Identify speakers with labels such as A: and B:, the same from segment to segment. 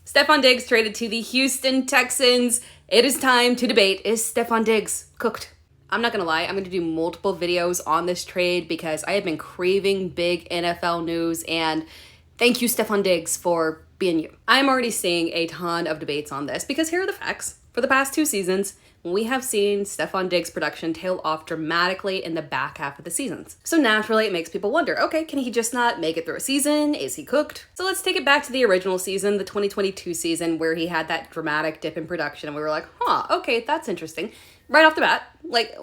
A: Stefon Diggs traded to the Houston Texans. It is time to debate, is Stefon Diggs cooked? I'm not gonna lie, I'm gonna do multiple videos on this trade because I have been craving big NFL news, and thank you, Stefon Diggs, for being you. I'm already seeing a ton of debates on this because here are the facts. For the past 2 seasons, we have seen Stefon Diggs' production tail off dramatically in the back half of the seasons. So naturally, it makes people wonder, okay, can he just not make it through a season? Is he cooked? So let's take it back to the original season, the 2022 season, where he had that dramatic dip in production, and we were like, okay, that's interesting. Right off the bat,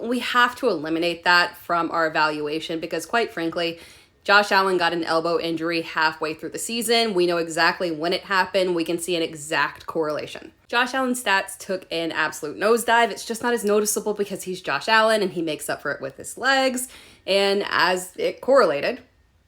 A: we have to eliminate that from our evaluation because, quite frankly, Josh Allen got an elbow injury halfway through the season. We know exactly when it happened. We can see an exact correlation. Josh Allen's stats took an absolute nosedive. It's just not as noticeable because he's Josh Allen and he makes up for it with his legs. And as it correlated,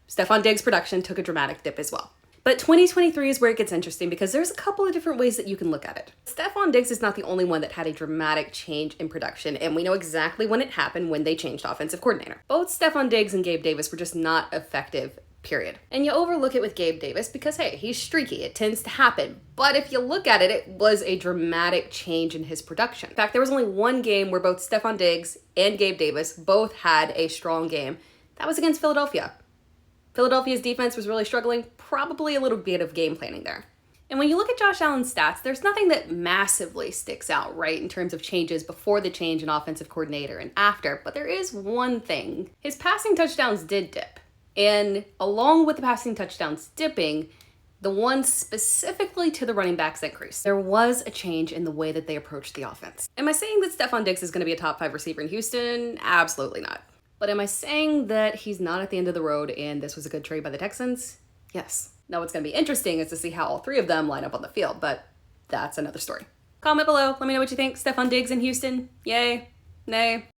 A: Stefon Diggs' production took a dramatic dip as well. But 2023 is where it gets interesting because there's a couple of different ways that you can look at it. Stefon Diggs is not the only one that had a dramatic change in production, and we know exactly when it happened when they changed offensive coordinator. Both Stefon Diggs and Gabe Davis were just not effective, period. And you overlook it with Gabe Davis because, hey, he's streaky. It tends to happen. But if you look at it, it was a dramatic change in his production. In fact, there was only one game where both Stefon Diggs and Gabe Davis both had a strong game. That was against Philadelphia. Philadelphia's defense was really struggling, probably a little bit of game planning there. And when you look at Josh Allen's stats, there's nothing that massively sticks out, right, in terms of changes before the change in offensive coordinator and after, but there is one thing. His passing touchdowns did dip. And along with the passing touchdowns dipping, the one specifically to the running backs increased. There was a change in the way that they approached the offense. Am I saying that Stefon Diggs is going to be a top 5 receiver in Houston? Absolutely not. But am I saying that he's not at the end of the road and this was a good trade by the Texans? Yes. Now what's going to be interesting is to see how all 3 of them line up on the field, but that's another story. Comment below. Let me know what you think. Stefon Diggs in Houston? Yay? Nay?